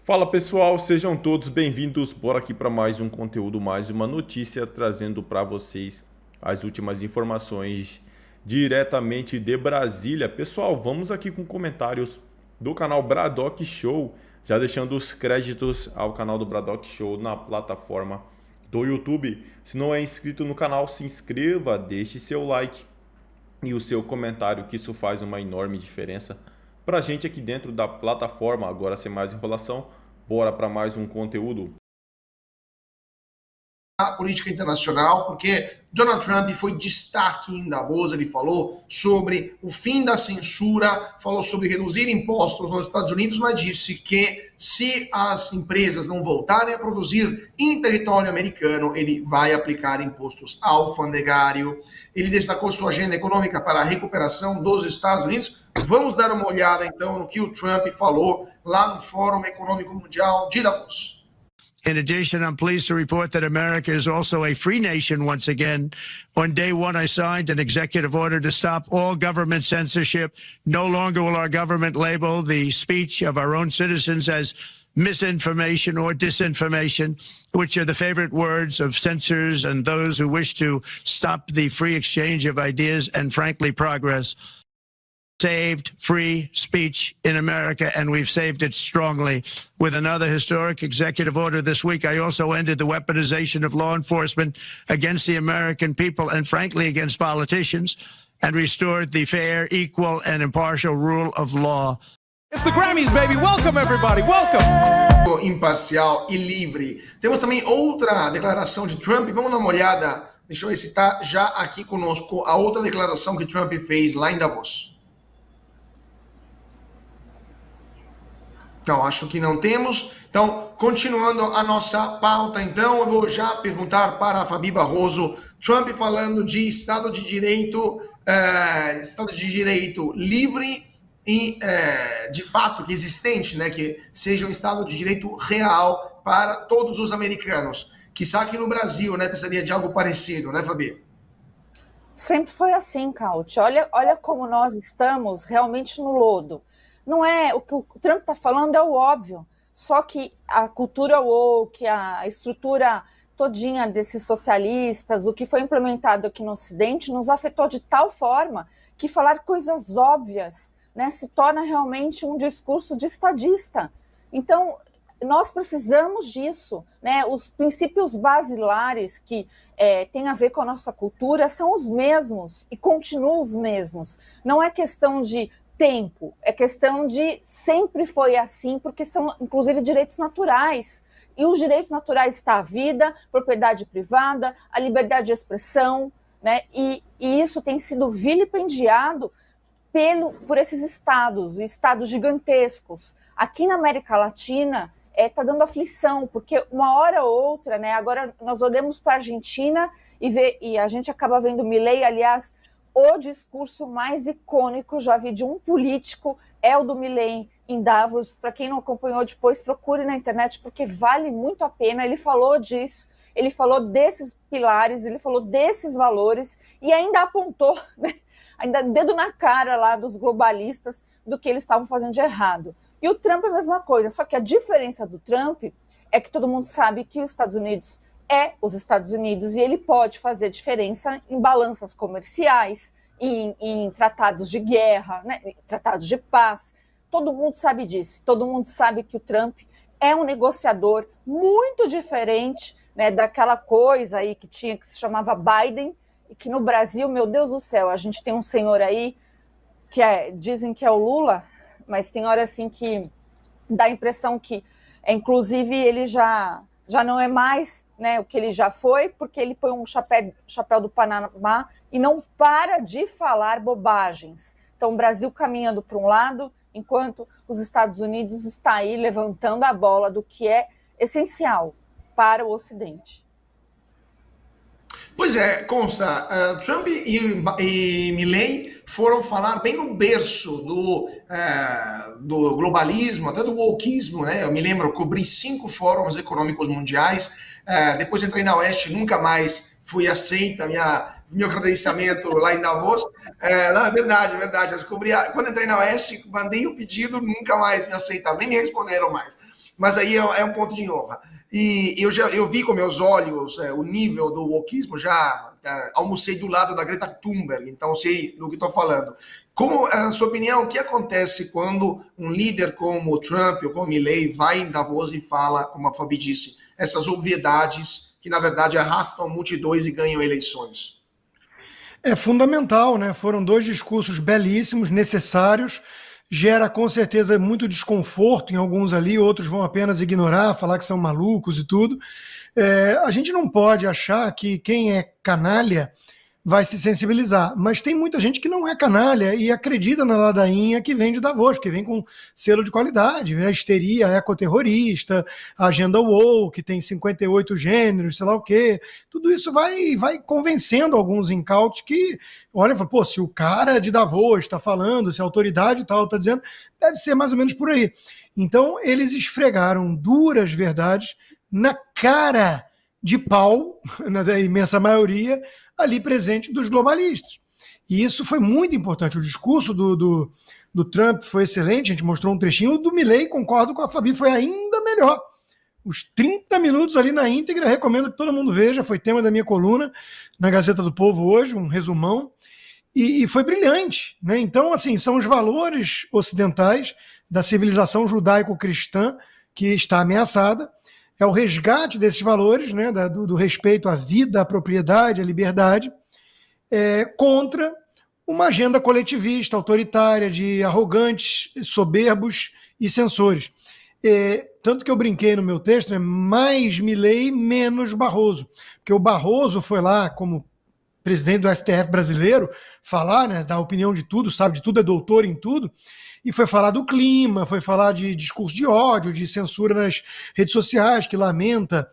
Fala pessoal, sejam todos bem-vindos. Bora aqui para mais um conteúdo, mais uma notícia, trazendo para vocês as últimas informações diretamente de Brasília. Pessoal, vamos aqui com comentários do canal Braddock Show, já deixando os créditos ao canal do Braddock Show na plataforma do YouTube. Se não é inscrito no canal, se inscreva, deixe seu like e o seu comentário, que isso faz uma enorme diferença para a gente aqui dentro da plataforma. Agora, sem mais enrolação, bora para mais um conteúdo. A política internacional, porque Donald Trump foi destaque em Davos. Ele falou sobre o fim da censura, falou sobre reduzir impostos nos Estados Unidos, mas disse que se as empresas não voltarem a produzir em território americano, ele vai aplicar impostos alfandegário. Ele destacou sua agenda econômica para a recuperação dos Estados Unidos. Vamos dar uma olhada então no que o Trump falou lá no Fórum Econômico Mundial de Davos. In addition, I'm pleased to report that America is also a free nation once again. On day one, I signed an executive order to stop all government censorship. No longer will our government label the speech of our own citizens as misinformation or disinformation, which are the favorite words of censors and those who wish to stop the free exchange of ideas and, frankly, progress. Saved free speech in America, and we've saved it strongly. With another historic executive order this week, I also ended the weaponization of law enforcement against the American people and, frankly, against politicians, and restored the fair, equal, and impartial rule of law. It's the Grammys, baby. Welcome, everybody. Welcome. Imparcial e livre. Temos também outra declaração de Trump. Vamos dar uma olhada. Deixa eu citar já aqui conosco a outra declaração que Trump fez lá em Davos. Não, acho que não temos. Então, continuando a nossa pauta, então, eu vou já perguntar para a Fabi Barroso, Trump falando de Estado de Direito livre e, de fato, que existente, né, que seja um Estado de Direito real para todos os americanos. Quizá aqui no Brasil, né, precisaria de algo parecido, né, Fabi? Sempre foi assim, Caute. Olha como nós estamos realmente no lodo. Não é o que o Trump está falando, é o óbvio. Só que a cultura woke, a estrutura todinha desses socialistas, o que foi implementado aqui no Ocidente, nos afetou de tal forma que falar coisas óbvias, né, se torna realmente um discurso de estadista. Então, nós precisamos disso, né? Os princípios basilares que têm a ver com a nossa cultura são os mesmos e continuam os mesmos. Não é questão de tempo, é questão de sempre foi assim, porque são inclusive direitos naturais, e os direitos naturais estão a vida, propriedade privada, a liberdade de expressão, né? E isso tem sido vilipendiado por esses estados gigantescos. Aqui na América Latina está dando aflição, porque uma hora ou outra, né? Agora nós olhamos para a Argentina e a gente acaba vendo Milei, aliás, o discurso mais icônico, já vi de um político, é o do Milei em Davos. Para quem não acompanhou depois, procure na internet, porque vale muito a pena. Ele falou disso, ele falou desses pilares, ele falou desses valores e ainda apontou, né, ainda dedo na cara lá dos globalistas do que eles estavam fazendo de errado. E o Trump é a mesma coisa, só que a diferença do Trump é que todo mundo sabe que os Estados Unidos é os Estados Unidos e ele pode fazer diferença em balanças comerciais, em tratados de guerra, né, tratados de paz. Todo mundo sabe disso, todo mundo sabe que o Trump é um negociador muito diferente, né, daquela coisa aí que se chamava Biden, e que no Brasil, meu Deus do céu, a gente tem um senhor aí que dizem que é o Lula, mas tem hora assim que dá a impressão que, inclusive, ele já não é mais, né, o que ele já foi, porque ele põe um chapéu do Panamá e não para de falar bobagens. Então, o Brasil caminhando para um lado, enquanto os Estados Unidos está aí levantando a bola do que é essencial para o Ocidente. Pois é, consta, Trump e Milei foram falar bem no berço do globalismo, até do wokeismo, né? Eu me lembro, eu cobri 5 fóruns econômicos mundiais, depois entrei na Oeste, nunca mais fui aceita meu credenciamento lá em Davos. Não, é verdade, eu descobri, quando entrei na Oeste, mandei o pedido, nunca mais me aceitaram, nem me responderam mais. mas aí é um ponto de honra. E eu vi com meus olhos o nível do wokismo, já almocei do lado da Greta Thunberg, então sei do que estou falando. Como, na sua opinião, o que acontece quando um líder como o Trump ou como o Milley vai em Davos e fala, como a Fabi disse, essas obviedades que, na verdade, arrastam multidões e ganham eleições? É fundamental, né? Foram 2 discursos belíssimos, necessários, gera com certeza muito desconforto em alguns ali, outros vão apenas ignorar, falar que são malucos e tudo. A gente não pode achar que quem é canalha vai se sensibilizar, mas tem muita gente que não é canalha e acredita na ladainha que vem de Davos, que vem com selo de qualidade, a histeria ecoterrorista, a agenda woke, que tem 58 gêneros, sei lá o quê, tudo isso vai convencendo alguns incautos que, olha, pô, se o cara de Davos está falando, se a autoridade tal está dizendo, deve ser mais ou menos por aí. Então, eles esfregaram duras verdades na cara de pau, na imensa maioria, ali presente dos globalistas. E isso foi muito importante. O discurso do Trump foi excelente, a gente mostrou um trechinho. O do Milley, concordo com a Fabi, foi ainda melhor. Os 30 minutos ali na íntegra, recomendo que todo mundo veja, foi tema da minha coluna na Gazeta do Povo hoje, um resumão, e foi brilhante, né? Então, assim, são os valores ocidentais da civilização judaico-cristã que está ameaçada. É o resgate desses valores, né, do respeito à vida, à propriedade, à liberdade, contra uma agenda coletivista, autoritária, de arrogantes, soberbos e censores. Tanto que eu brinquei no meu texto, né, mais Milley, menos Barroso. Porque o Barroso foi lá, como presidente do STF brasileiro, falar, né, dar opinião de tudo, sabe de tudo, é doutor em tudo, e foi falar do clima, foi falar de discurso de ódio, de censura nas redes sociais, que lamenta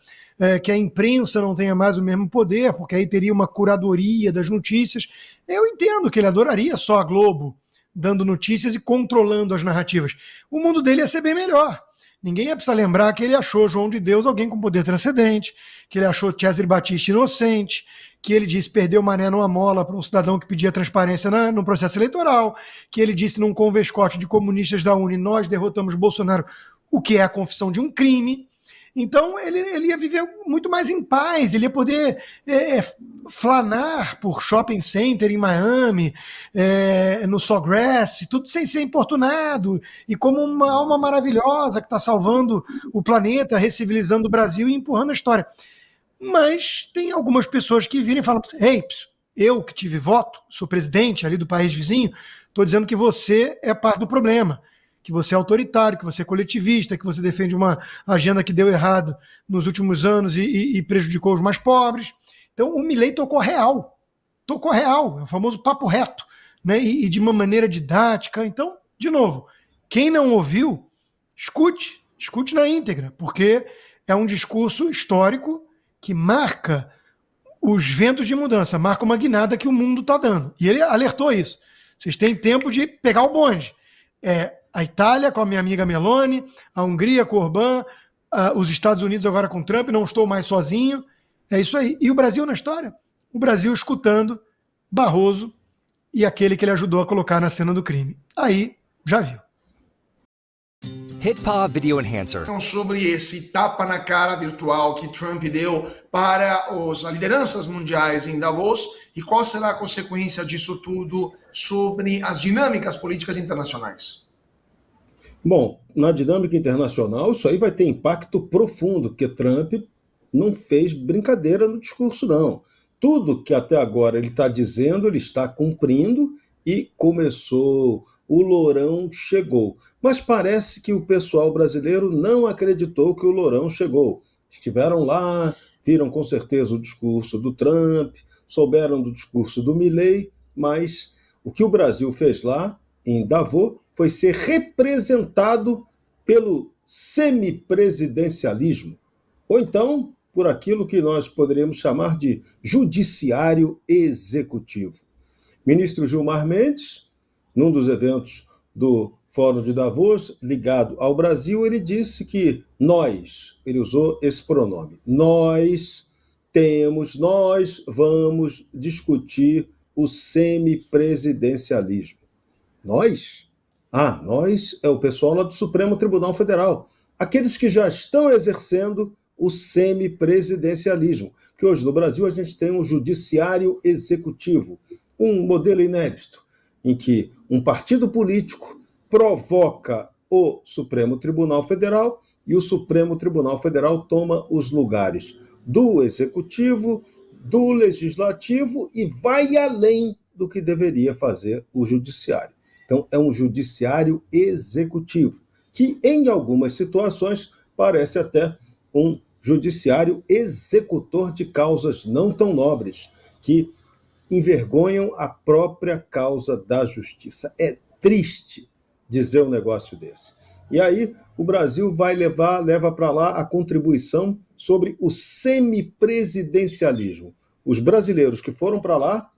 que a imprensa não tenha mais o mesmo poder, porque aí teria uma curadoria das notícias. Eu entendo que ele adoraria só a Globo dando notícias e controlando as narrativas. O mundo dele ia ser bem melhor. Ninguém ia precisar lembrar que ele achou João de Deus alguém com poder transcendente, que ele achou Cesare Battisti inocente, que ele disse perdeu o mané numa mola para um cidadão que pedia transparência no processo eleitoral, que ele disse num convescote de comunistas da UNE, nós derrotamos Bolsonaro, o que é a confissão de um crime. Então ele ia viver muito mais em paz, ele ia poder flanar por shopping center em Miami, no Sawgrass, tudo sem ser importunado, e como uma alma maravilhosa que está salvando o planeta, recivilizando o Brasil e empurrando a história. Mas tem algumas pessoas que viram e falam, ei, eu que tive voto, sou presidente ali do país vizinho, estou dizendo que você é parte do problema, que você é autoritário, que você é coletivista, que você defende uma agenda que deu errado nos últimos anos e prejudicou os mais pobres. Então o Milley tocou real, é o famoso papo reto, né? E de uma maneira didática. Então, de novo, quem não ouviu, escute na íntegra, porque é um discurso histórico que marca os ventos de mudança, marca uma guinada que o mundo está dando. E ele alertou isso. Vocês têm tempo de pegar o bonde. A Itália com a minha amiga Meloni, a Hungria com o Orbán, os Estados Unidos agora com Trump, não estou mais sozinho. É isso aí. E o Brasil na história? O Brasil escutando Barroso e aquele que ele ajudou a colocar na cena do crime. Aí, já viu. HitPaw Video Enhancer. Então, sobre esse tapa na cara virtual que Trump deu para as lideranças mundiais em Davos e qual será a consequência disso tudo sobre as dinâmicas políticas internacionais? Bom, na dinâmica internacional, isso aí vai ter impacto profundo, porque Trump não fez brincadeira no discurso, não. Tudo que até agora ele está dizendo, ele está cumprindo e começou... O Lourão chegou. Mas parece que o pessoal brasileiro não acreditou que o Lourão chegou. Estiveram lá, viram com certeza o discurso do Trump, souberam do discurso do Milley, mas o que o Brasil fez lá, em Davos, foi ser representado pelo semipresidencialismo, ou então por aquilo que nós poderíamos chamar de judiciário executivo. Ministro Gilmar Mendes, num dos eventos do Fórum de Davos, ligado ao Brasil, ele disse que nós, ele usou esse pronome, nós vamos discutir o semipresidencialismo. Nós? Nós é o pessoal lá do Supremo Tribunal Federal. aqueles que já estão exercendo o semipresidencialismo, que hoje no Brasil a gente tem um judiciário executivo, um modelo inédito, em que um partido político provoca o Supremo Tribunal Federal e o Supremo Tribunal Federal toma os lugares do Executivo, do Legislativo e vai além do que deveria fazer o Judiciário. Então, é um Judiciário executivo, que em algumas situações parece até um Judiciário executor de causas não tão nobres, que envergonham a própria causa da justiça. É triste dizer um negócio desse. E aí o Brasil leva para lá a contribuição sobre o semipresidencialismo. Os brasileiros que foram para lá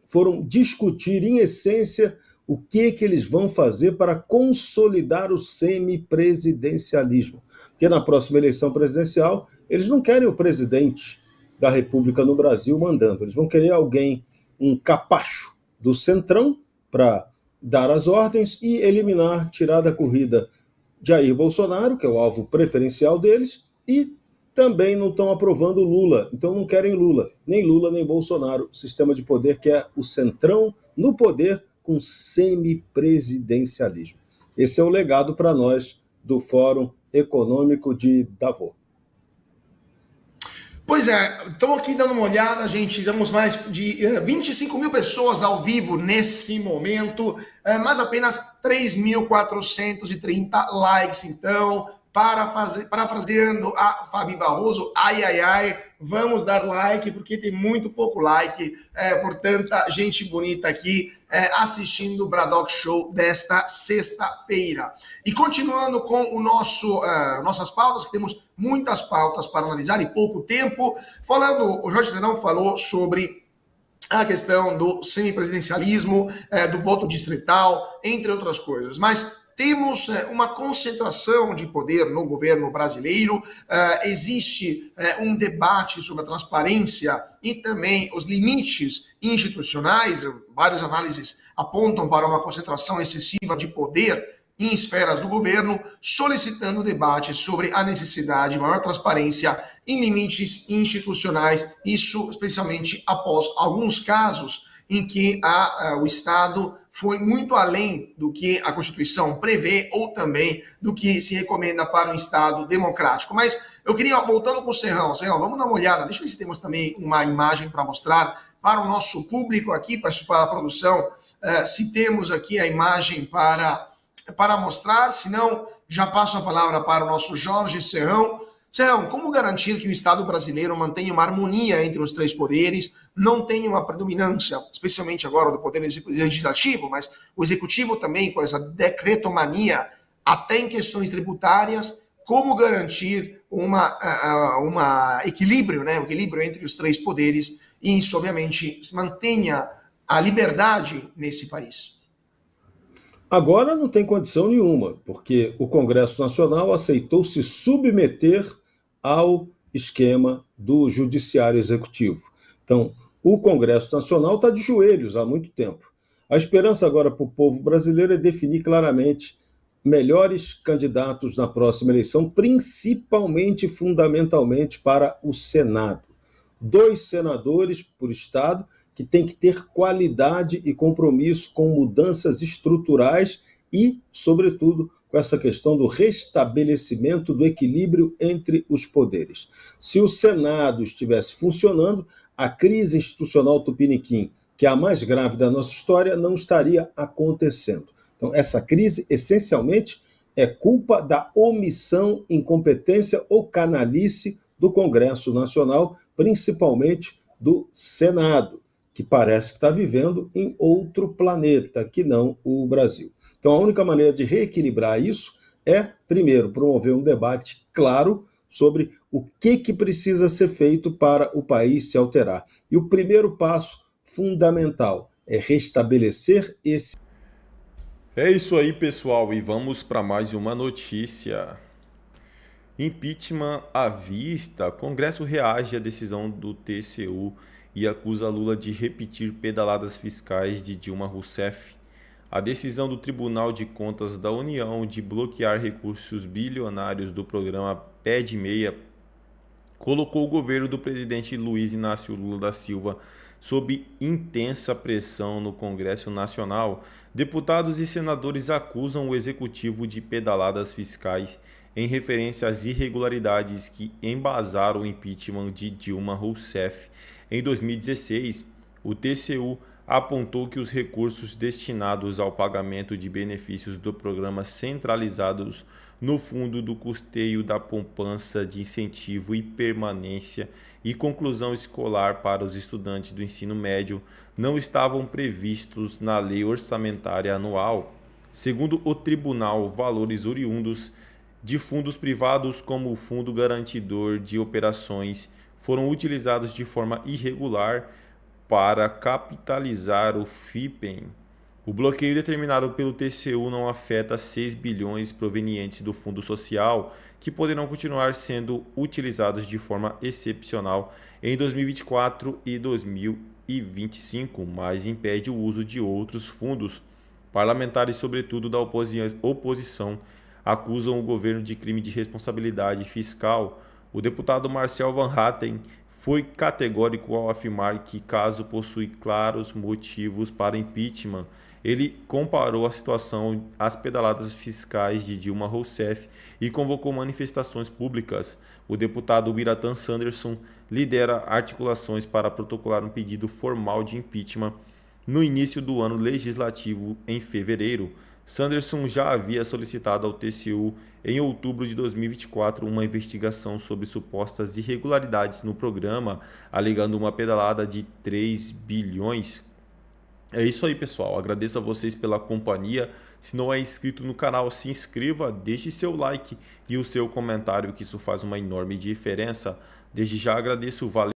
foram discutir, em essência, o que eles vão fazer para consolidar o semipresidencialismo. Porque na próxima eleição presidencial, eles não querem o presidente da República no Brasil mandando. Eles vão querer alguém, um capacho do centrão, para dar as ordens e eliminar, tirar da corrida Jair Bolsonaro, que é o alvo preferencial deles, e também não estão aprovando Lula. Então não querem Lula, nem Bolsonaro. O sistema de poder que é o centrão no poder com semipresidencialismo. Esse é o legado para nós do Fórum Econômico de Davos. Pois é, estamos aqui dando uma olhada, gente, temos mais de 25 mil pessoas ao vivo nesse momento, mas apenas 3.430 likes, então, parafraseando a Fabi Barroso, ai, ai, ai, vamos dar like, porque tem muito pouco like, por tanta gente bonita aqui assistindo o Braddock Show desta sexta-feira. E continuando com o nossas pautas, que temos muitas pautas para analisar e pouco tempo, o Jorge Serão falou sobre a questão do semipresidencialismo, do voto distrital, entre outras coisas, mas temos uma concentração de poder no governo brasileiro, existe um debate sobre a transparência e também os limites institucionais, várias análises apontam para uma concentração excessiva de poder em esferas do governo, solicitando debate sobre a necessidade de maior transparência em limites institucionais, isso especialmente após alguns casos em que o Estado foi muito além do que a Constituição prevê ou também do que se recomenda para um Estado democrático. Mas eu queria, voltando com o Serrão, vamos dar uma olhada, deixa eu ver se temos também uma imagem para mostrar para o nosso público aqui, para a produção, se temos aqui a imagem para mostrar, se não, já passo a palavra para o nosso Jorge Serrão. Serrão, como garantir que o Estado brasileiro mantenha uma harmonia entre os três poderes, não tenha uma predominância, especialmente agora do poder legislativo, mas o executivo também com essa decretomania, até em questões tributárias, como garantir um equilíbrio, um equilíbrio entre os três poderes e isso, obviamente, mantenha a liberdade nesse país? Agora não tem condição nenhuma, porque o Congresso Nacional aceitou se submeter ao esquema do Judiciário Executivo. Então, o Congresso Nacional está de joelhos há muito tempo. A esperança agora para o povo brasileiro é definir claramente melhores candidatos na próxima eleição, principalmente, fundamentalmente, para o Senado. 2 senadores por estado que tem que ter qualidade e compromisso com mudanças estruturais e, sobretudo, com essa questão do restabelecimento do equilíbrio entre os poderes. Se o Senado estivesse funcionando, a crise institucional tupiniquim, que é a mais grave da nossa história, não estaria acontecendo. Então, essa crise, essencialmente, é culpa da omissão, incompetência ou canalice do Congresso Nacional, principalmente do Senado, que parece que está vivendo em outro planeta, que não o Brasil. Então, a única maneira de reequilibrar isso é, primeiro, promover um debate claro sobre o que precisa ser feito para o país se alterar. E o primeiro passo fundamental é restabelecer esse... É isso aí, pessoal, e vamos para mais uma notícia. Impeachment à vista. Congresso reage à decisão do TCU e acusa Lula de repetir pedaladas fiscais de Dilma Rousseff. A decisão do Tribunal de Contas da União de bloquear recursos bilionários do programa PED-6 colocou o governo do presidente Luiz Inácio Lula da Silva sob intensa pressão no Congresso Nacional. Deputados e senadores acusam o executivo de pedaladas fiscais em referência às irregularidades que embasaram o impeachment de Dilma Rousseff. Em 2016, o TCU apontou que os recursos destinados ao pagamento de benefícios do programa centralizados no Fundo do Custeio da Poupança de Incentivo e Permanência e Conclusão Escolar para os estudantes do ensino médio não estavam previstos na Lei Orçamentária Anual. Segundo o tribunal, valores oriundos de fundos privados como o Fundo Garantidor de Operações foram utilizados de forma irregular para capitalizar o FIPEM. O bloqueio determinado pelo TCU não afeta 6 bilhões provenientes do Fundo Social, que poderão continuar sendo utilizados de forma excepcional em 2024 e 2025, mas impede o uso de outros fundos. Parlamentares, sobretudo da oposição, acusam o governo de crime de responsabilidade fiscal. O deputado Marcel Van Hatten foi categórico ao afirmar que, caso possui claros motivos para impeachment, ele comparou a situação às pedaladas fiscais de Dilma Rousseff e convocou manifestações públicas. O deputado Biratan Sanderson lidera articulações para protocolar um pedido formal de impeachment no início do ano legislativo em fevereiro. Sanderson já havia solicitado ao TCU em outubro de 2024 uma investigação sobre supostas irregularidades no programa, alegando uma pedalada de 3 bilhões. É isso aí, pessoal. Agradeço a vocês pela companhia. Se não é inscrito no canal, se inscreva, deixe seu like e o seu comentário, que isso faz uma enorme diferença. Desde já agradeço, valeu.